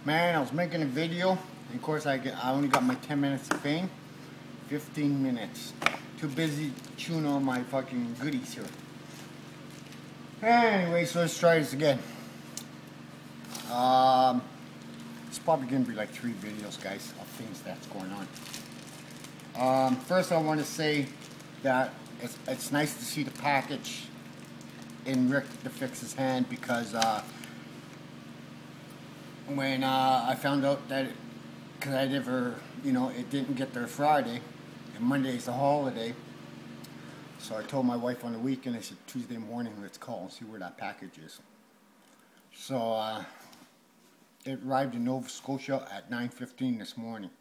Man, I was making a video, and of course I only got my 10 minutes of fame. 15 minutes. Too busy chewing on my fucking goodies here. Anyway, so let's try this again. It's probably going to be like 3 videos, guys, of things that's going on. First I want to say that it's nice to see the package in Rick the Fix's hand, because when I found out that, because I never, it didn't get there Friday, and Monday's a holiday, so I told my wife on the weekend, I said, Tuesday morning, let's call and see where that package is. So it arrived in Nova Scotia at 9:15 this morning,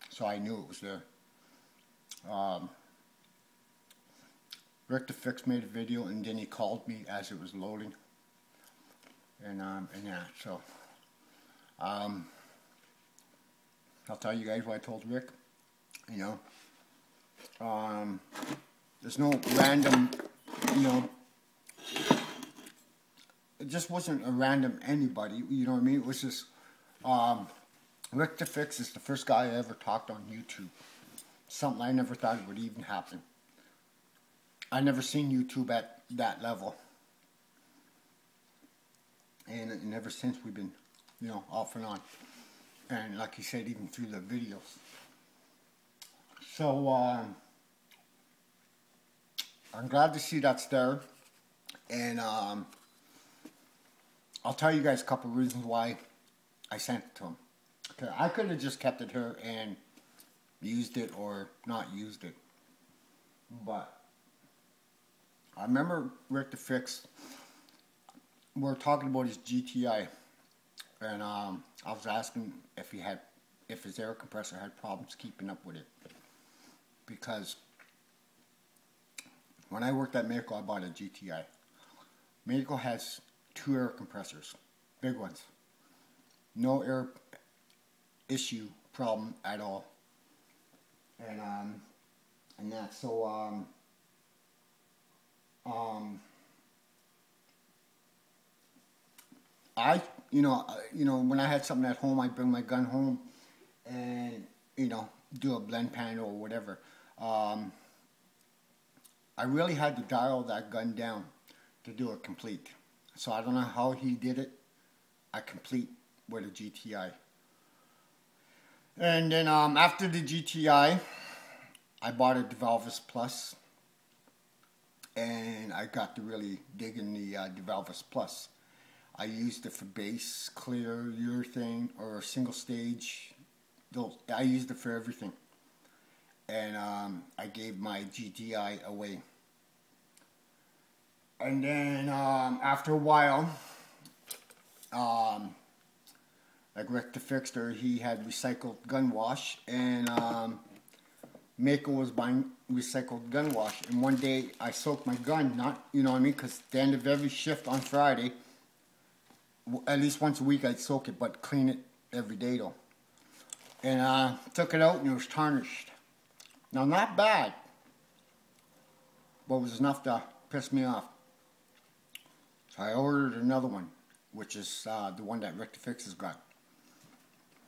so I knew it was there. Rick the Fix made a video, and then he called me as it was loading, and yeah, so I'll tell you guys what I told Rick. There's no random, it just wasn't a random anybody, you know what I mean? It was just, Rick the Fix is the first guy I ever talked on YouTube. Something I never thought would even happen. I never seen YouTube at that level. And ever since we've been, off and on. And like you said, even through the videos. So, I'm glad to see that's there. And, I'll tell you guys a couple of reasons why I sent it to him. Okay, I could have just kept it here and used it or not used it. But I remember Rick the Fix, we were talking about his GTI, and I was asking if his air compressor had problems keeping up with it, because when I worked at Mako, I bought a GTI. Mako has 2 air compressors, big ones, no air issue problem at all, and that, so when I had something at home, I'd bring my gun home and, do a blend panel or whatever. I really had to dial that gun down to do it complete. So I don't know how he did it. I complete with a GTI. And then after the GTI, I bought a DeValvis Plus. And I got to really dig in the DeValvis Plus. I used it for bass, clear, urethane, or single stage. I used it for everything. And I gave my GTI away. And then after a while, like Rick the Fixer, he had recycled gun wash, and Mako was buying recycled gun wash. And one day I soaked my gun, not, because at the end of every shift on Friday, at least once a week I'd soak it, but clean it every day though. And took it out and it was tarnished. Now, not bad, but it was enough to piss me off. So I ordered another one, which is the one that Rick the Fix has got.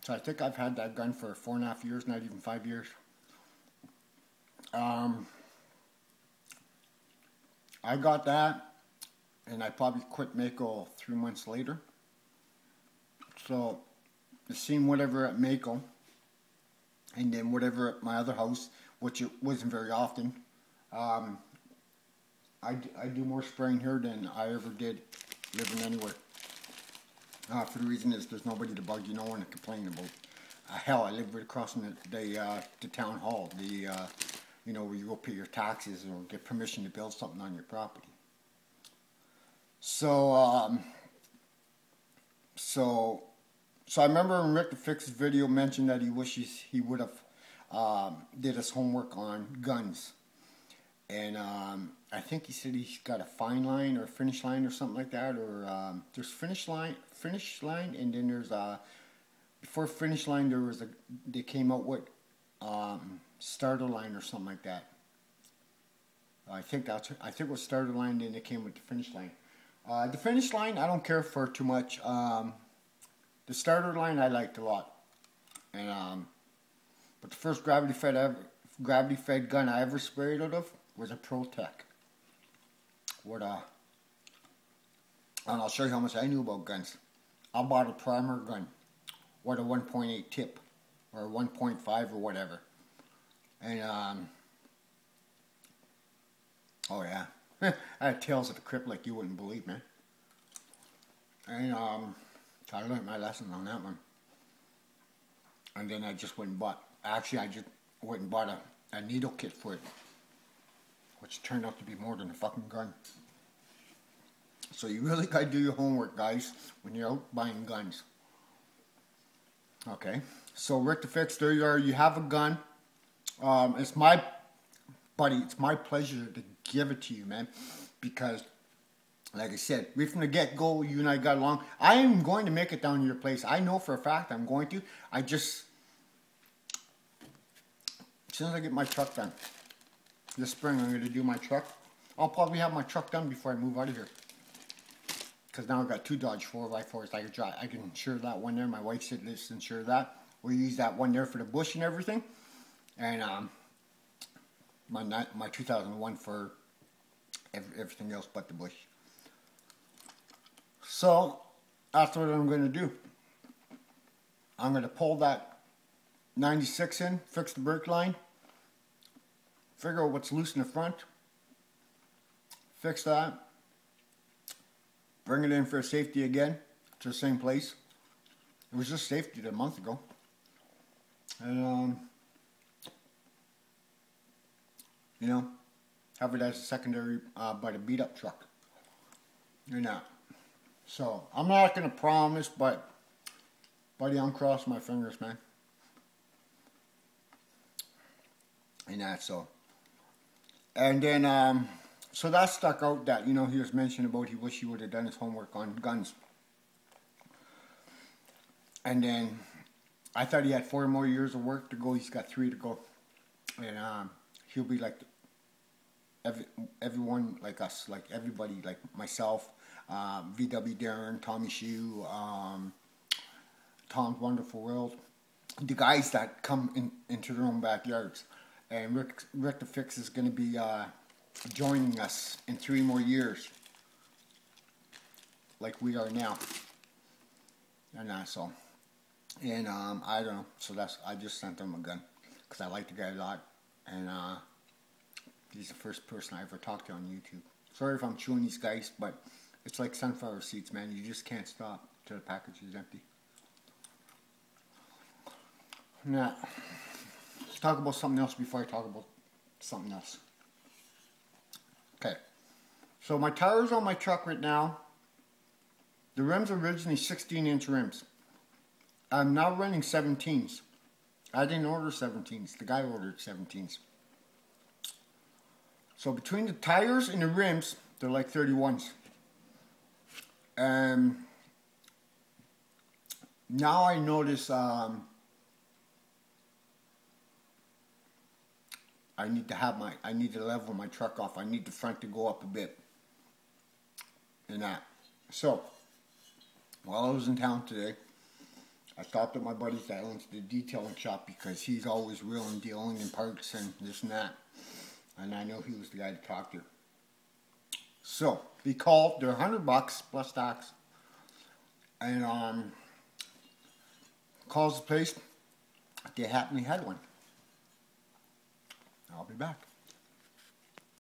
So I think I've had that gun for 4.5 years, not even 5 years. I got that, and I probably quit Mako 3 months later. So, seeing whatever at Mako, and then whatever at my other house, which it wasn't very often. I do more spraying here than I ever did living anywhere. For the reason is there's nobody to bug you, no one to complain about. Hell, I live right across from the town hall, where you go pay your taxes or get permission to build something on your property. So, so I remember when Rick the Fix's video mentioned that he wishes he would have did his homework on guns. And I think he said he's got a fine line or finish line or something like that. Or there's finish line, and then there's before finish line they came out with starter line or something like that. I think it was starter line, then they came with the finish line. The finish line I don't care for too much. The starter line I liked a lot. And but the first gravity fed gun I ever sprayed out of was a Hprauto1. And I'll show you how much I knew about guns. I bought a primer gun with a 1.8 tip or 1.5 or whatever. And oh yeah, I had tales of the crypt like you wouldn't believe, man. And I learned my lesson on that one. And then I just went and bought. Actually, I just went and bought a needle kit for it, which turned out to be more than a fucking gun. So you really gotta do your homework, guys, when you're out buying guns. Okay, so Rick the Fix, there you are. You have a gun. It's my pleasure to give it to you, man, because, like I said, right from the get-go, you and I got along. I am going to make it down to your place. I know for a fact I'm going to. As soon as I get my truck done, this spring I'm going to do my truck. I'll probably have my truck done before I move out of here. Because now I've got 2 Dodge 4x4s I can drive. I can insure that one there. My wife said let's insure that. We'll use that one there for the bush and everything. And my 2001 for everything else but the bush. So that's what I'm going to do. I'm going to pull that 96 in, fix the brake line, figure out what's loose in the front, fix that, bring it in for safety again to the same place. It was just safety a month ago. And you know, have it as a secondary by the beat up truck. You're not. So I'm not gonna promise, but buddy, I'm crossing my fingers, man. And that so. And then so that stuck out that, you know, he was mentioning about he wished he would have done his homework on guns. And then I thought he had 4 more years of work to go. He's got 3 to go. And he'll be like everyone like us, like everybody, like myself, VW Darren, Tommy Shue, Tom's Wonderful World, the guys that come into their own backyards. And Rick the Fix is going to be joining us in 3 more years, like we are now. And so, and I don't know. So I just sent him a gun because I like the guy a lot, and he's the first person I ever talked to on YouTube. Sorry if I'm chewing these guys, but it's like sunflower seeds, man. You just can't stop till the package is empty. Now, let's talk about something else before I talk about something else. Okay, so my tires on my truck right now, the rims are originally 16-inch rims. I'm now running 17s. I didn't order 17s. The guy ordered 17s. So between the tires and the rims, they're like 31s. Now I notice I need to level my truck off. I need the front to go up a bit. And that. So, while I was in town today, I stopped at my buddy's that owns the detailing shop because he's always wheeling, dealing in parts and this and that. And I know he was the guy to talk to. So, he called. They're $100 plus tax. And calls the place. They happily had one. I'll be back.